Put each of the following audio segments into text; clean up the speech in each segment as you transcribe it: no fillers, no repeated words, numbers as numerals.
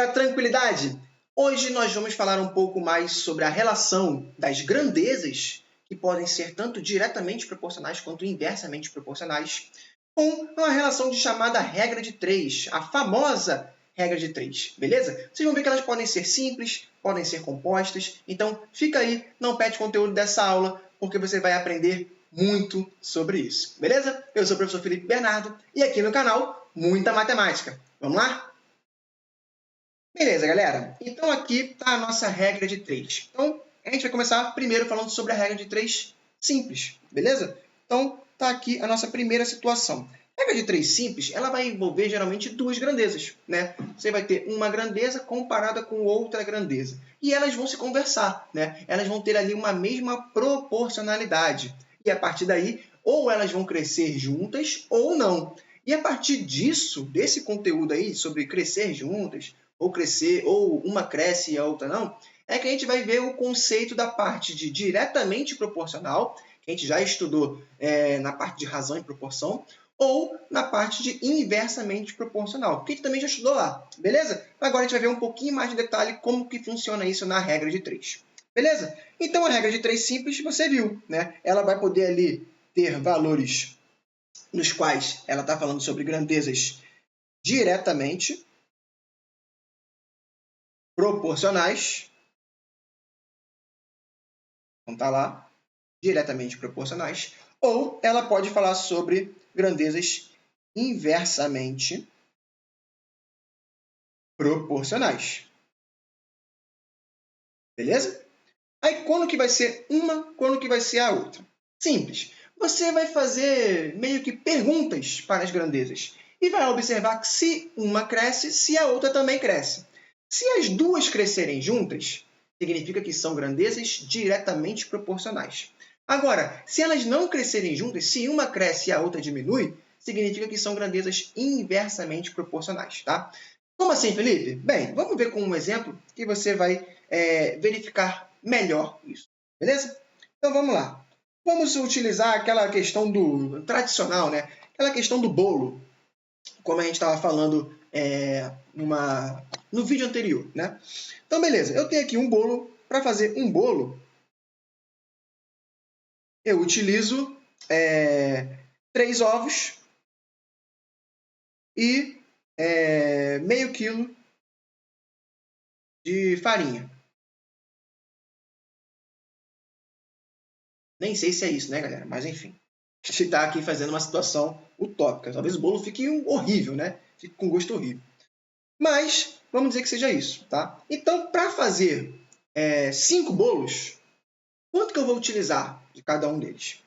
tranquilidade? Hoje nós vamos falar um pouco mais sobre a relação das grandezas, que podem ser tanto diretamente proporcionais quanto inversamente proporcionais, com uma relação de chamada regra de 3, a famosa regra de 3, beleza? Vocês vão ver que elas podem ser simples, podem ser compostas, então fica aí, não perde conteúdo dessa aula, porque você vai aprender muito sobre isso, beleza? Eu sou o professor Felipe Bernardo e aqui no canal, muita matemática. Vamos lá? Beleza, galera. Então aqui está a nossa regra de 3. Então, a gente vai começar primeiro falando sobre a regra de 3 simples, beleza? Então, está aqui a nossa primeira situação. A regra de 3 simples, ela vai envolver geralmente duas grandezas, né? Você vai ter uma grandeza comparada com outra grandeza. E elas vão se conversar, né? Elas vão ter ali uma mesma proporcionalidade. E a partir daí, ou elas vão crescer juntas ou não. E a partir disso, desse conteúdo aí sobre crescer juntas, ou crescer, ou uma cresce e a outra não, é que a gente vai ver o conceito da parte de diretamente proporcional, que a gente já estudou na parte de razão e proporção, ou na parte de inversamente proporcional, que a gente também já estudou lá, beleza? Agora a gente vai ver um pouquinho mais de detalhe como que funciona isso na regra de 3, beleza? Então a regra de 3 simples você viu, né? Ela vai poder ali ter valores nos quais ela está falando sobre grandezas diretamente proporcionais, então está lá, diretamente proporcionais, ou ela pode falar sobre grandezas inversamente proporcionais. Beleza? Aí, quando que vai ser uma, quando que vai ser a outra? Simples. Você vai fazer meio que perguntas para as grandezas e vai observar que se uma cresce, se a outra também cresce. Se as duas crescerem juntas, significa que são grandezas diretamente proporcionais. Agora, se elas não crescerem juntas, se uma cresce e a outra diminui, significa que são grandezas inversamente proporcionais, tá? Como assim, Felipe? Bem, vamos ver com um exemplo que você vai verificar melhor isso, beleza? Então, vamos lá. Vamos utilizar aquela questão do tradicional, né? Aquela questão do bolo, como a gente estava falando no vídeo anterior, né? Então, beleza. Eu tenho aqui um bolo. Para fazer um bolo, eu utilizo 3 ovos e meio quilo de farinha. Nem sei se é isso, né, galera? Mas, enfim. A gente está aqui fazendo uma situação utópica. Talvez o bolo fique horrível, né? Fique com gosto horrível. Mas, vamos dizer que seja isso, tá? Então, para fazer 5 bolos, quanto que eu vou utilizar de cada um deles?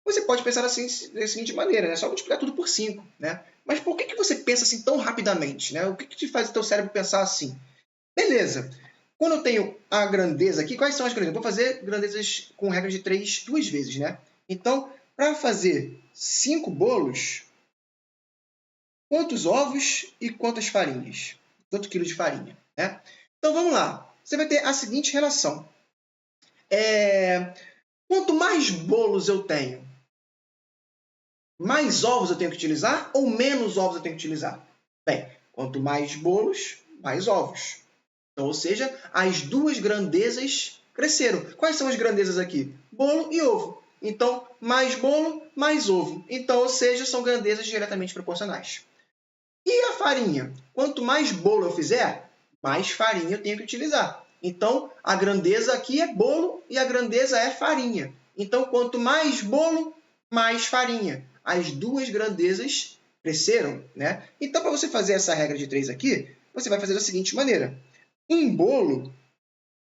Você pode pensar assim, da seguinte maneira, né? Só multiplicar tudo por 5, né? Mas por que você pensa assim tão rapidamente, né? O que te faz o teu cérebro pensar assim? Beleza. Quando eu tenho a grandeza aqui, quais são as grandezas? Eu vou fazer grandezas com regra de 3 duas vezes, né? Então, para fazer 5 bolos, quantos ovos e quantas farinhas? Quanto quilo de farinha, né? Então, vamos lá. Você vai ter a seguinte relação. Quanto mais bolos eu tenho, mais ovos eu tenho que utilizar ou menos ovos eu tenho que utilizar? Bem, quanto mais bolos, mais ovos. Então, ou seja, as duas grandezas cresceram. Quais são as grandezas aqui? Bolo e ovo. Então, mais bolo, mais ovo. Então, ou seja, são grandezas diretamente proporcionais. E a farinha? Quanto mais bolo eu fizer, mais farinha eu tenho que utilizar. Então, a grandeza aqui é bolo e a grandeza é farinha. Então, quanto mais bolo, mais farinha. As duas grandezas cresceram, né? Então, para você fazer essa regra de 3 aqui, você vai fazer da seguinte maneira. Um bolo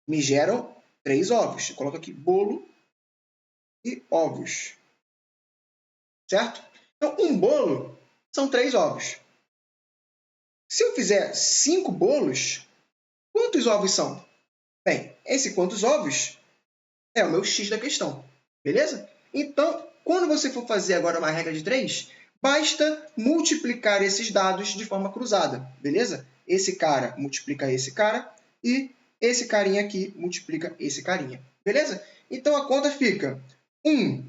me geram 3 ovos. Eu coloco aqui bolo e ovos. Certo? Então, um bolo são 3 ovos. Se eu fizer 5 bolos, quantos ovos são? Bem, esse quantos ovos é o meu x da questão. Beleza? Então, quando você for fazer agora uma regra de 3, basta multiplicar esses dados de forma cruzada. Beleza? Esse cara multiplica esse cara e esse carinha aqui multiplica esse carinha. Beleza? Então, a conta fica 1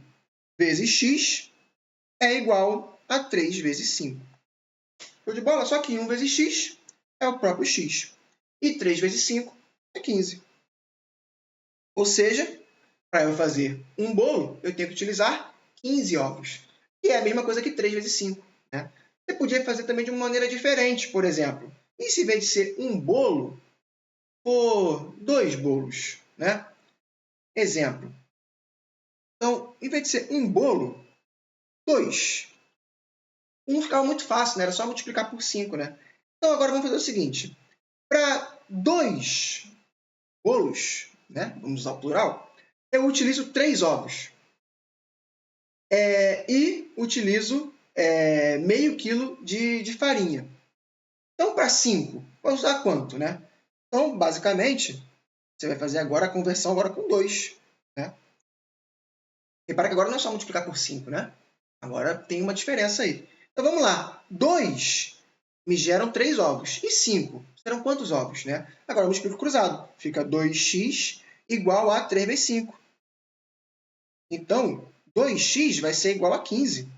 vezes x é igual a 3 vezes 5. Show de bola? Só que 1 vezes x é o próprio x. E 3 vezes 5 é 15. Ou seja, para eu fazer um bolo, eu tenho que utilizar 15 ovos. Que é a mesma coisa que 3 vezes 5. Né? Você podia fazer também de uma maneira diferente, por exemplo. E se, em vez de ser um bolo, for 2 bolos? Né? Exemplo. Então, em vez de ser um bolo, 2. Um ficava muito fácil, né? Era só multiplicar por 5. Né? Então, agora vamos fazer o seguinte. Para 2 bolos, né? Vamos usar o plural, eu utilizo 3 ovos. E utilizo meio quilo de farinha. Então, para 5, vou usar quanto? Né? Então, basicamente, você vai fazer agora a conversão agora com 2. Né? Repara que agora não é só multiplicar por 5, né? Agora tem uma diferença aí. Então, vamos lá. 2 me geram 3 ovos. E 5 serão quantos ovos? Né? Agora eu multiplico cruzado. Fica 2x igual a 3 vezes 5. Então, 2x vai ser igual a 15.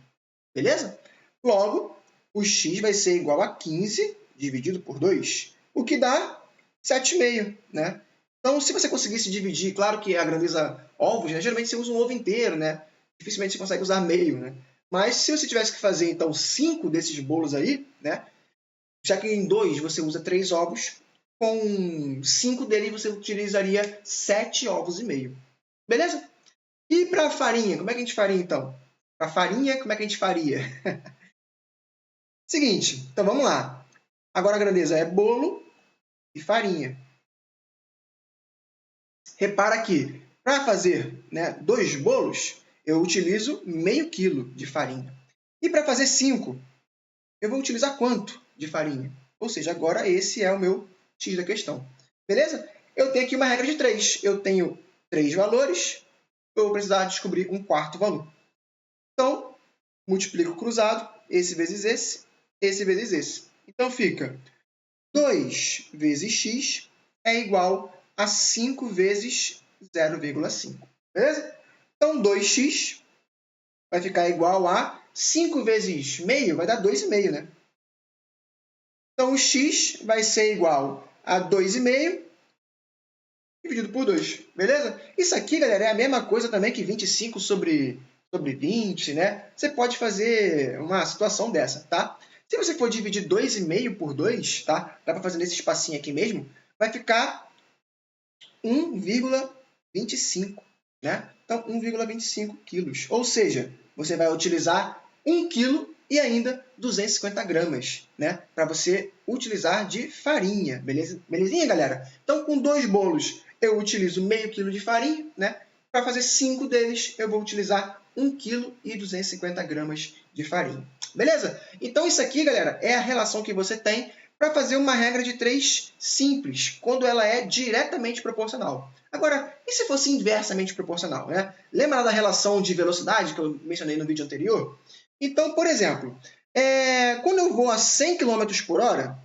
Beleza? Logo, o x vai ser igual a 15 dividido por 2, o que dá 7,5. Né? Então, se você conseguisse dividir, claro que a grandeza ovos, né? Geralmente você usa um ovo inteiro, né? Dificilmente você consegue usar meio. Né? Mas se você tivesse que fazer, então, 5 desses bolos aí, né? Já que em 2 você usa 3 ovos, com 5 dele você utilizaria 7 ovos e meio. Beleza? E para a farinha, como é que a gente faria, então? Para a farinha, como é que a gente faria? Seguinte, então vamos lá. Agora a grandeza é bolo e farinha. Repara que, para fazer 2 bolos, eu utilizo meio quilo de farinha. E para fazer 5, eu vou utilizar quanto de farinha? Ou seja, agora esse é o meu X da questão. Beleza? Eu tenho aqui uma regra de 3. Eu tenho 3 valores, eu vou precisar descobrir um quarto valor. Então, multiplico cruzado, esse vezes esse vezes esse. Então, fica 2 vezes x é igual a 5 vezes 0,5. Beleza? Então, 2x vai ficar igual a 5 vezes meio, vai dar 2,5, né? Então, o x vai ser igual a 2,5 dividido por 2. Beleza? Isso aqui, galera, é a mesma coisa também que 25 sobre 20, né? Você pode fazer uma situação dessa, tá? Se você for dividir 2,5 por 2, tá? Dá para fazer nesse espacinho aqui mesmo, vai ficar 1,25, né? Então, 1,25 quilos. Ou seja, você vai utilizar 1 quilo e ainda 250 gramas, né? Para você utilizar de farinha, beleza? Belezinha, galera? Então, com 2 bolos, eu utilizo meio quilo de farinha, né? Para fazer 5 deles, eu vou utilizar 1 kg e 250 gramas de farinha. Beleza? Então, isso aqui, galera, é a relação que você tem para fazer uma regra de 3 simples, quando ela é diretamente proporcional. Agora, e se fosse inversamente proporcional? Né? Lembra da relação de velocidade que eu mencionei no vídeo anterior? Então, por exemplo, quando eu vou a 100 km por hora...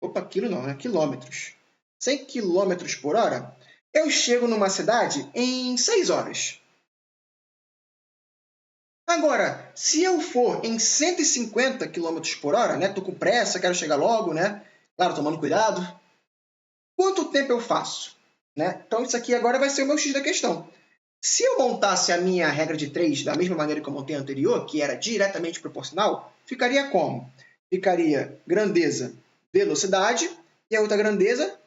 Opa, quilo não, né? Quilômetros. 100 km por hora, eu chego numa cidade em 6 horas. Agora, se eu for em 150 km por hora, né? Tô com pressa, quero chegar logo, né? Claro, tomando cuidado. Quanto tempo eu faço? Né? Então, isso aqui agora vai ser o meu X da questão. Se eu montasse a minha regra de 3 da mesma maneira que eu montei a anterior, que era diretamente proporcional, ficaria como? Ficaria grandeza, velocidade, e a outra grandeza,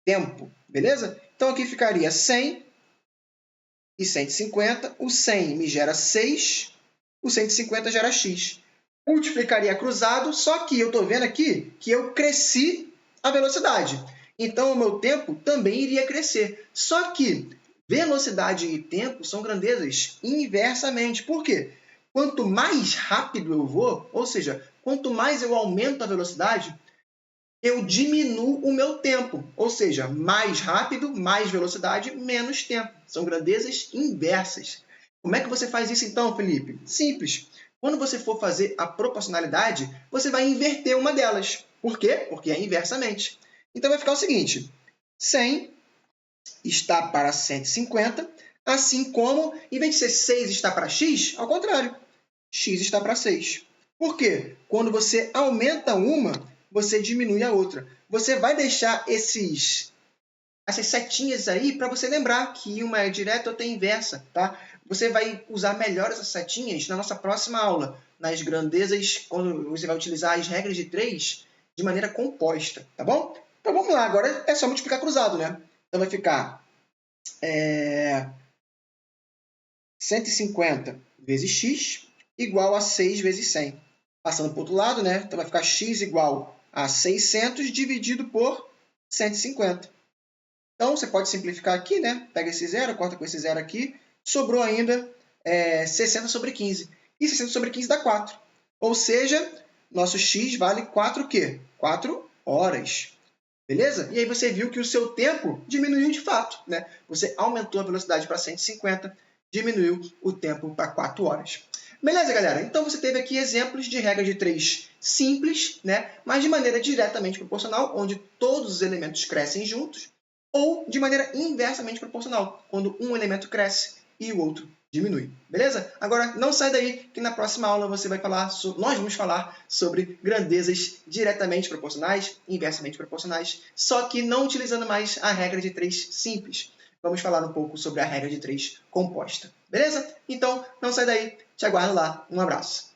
tempo. Beleza? Então, aqui ficaria 100 e 150. O 100 me gera 6, o 150 gera x. Multiplicaria cruzado, só que eu estou vendo aqui que eu cresci a velocidade. Então, o meu tempo também iria crescer. Só que velocidade e tempo são grandezas inversamente. Por quê? Quanto mais rápido eu vou, ou seja, quanto mais eu aumento a velocidade, eu diminuo o meu tempo. Ou seja, mais rápido, mais velocidade, menos tempo. São grandezas inversas. Como é que você faz isso então, Felipe? Simples. Quando você for fazer a proporcionalidade, você vai inverter uma delas. Por quê? Porque é inversamente. Então, vai ficar o seguinte. 100 está para 150, assim como, em vez de ser 6 está para x, ao contrário, x está para 6. Por quê? Quando você aumenta uma, você diminui a outra. Você vai deixar essas setinhas aí para você lembrar que uma é direta e outra é inversa, tá? Você vai usar melhor essas setinhas na nossa próxima aula, nas grandezas, quando você vai utilizar as regras de 3 de maneira composta, tá bom? Então vamos lá, agora é só multiplicar cruzado, né? Então vai ficar 150 vezes x igual a 6 vezes 100. Passando para o outro lado, né? Então vai ficar x igual a 600 dividido por 150. Então, você pode simplificar aqui, né? Pega esse zero, corta com esse zero aqui. Sobrou ainda 60 sobre 15. E 60 sobre 15 dá 4. Ou seja, nosso x vale 4 o quê? 4 horas. Beleza? E aí você viu que o seu tempo diminuiu de fato, né? Você aumentou a velocidade para 150, diminuiu o tempo para 4 horas. Beleza, galera? Então você teve aqui exemplos de regra de 3 simples, né? Mas de maneira diretamente proporcional, onde todos os elementos crescem juntos, ou de maneira inversamente proporcional, quando um elemento cresce e o outro diminui. Beleza? Agora, não sai daí, que na próxima aula nós vamos falar sobre grandezas diretamente proporcionais, inversamente proporcionais, só que não utilizando mais a regra de 3 simples. Vamos falar um pouco sobre a regra de 3 composta. Beleza? Então, não sai daí. Te aguardo lá. Um abraço.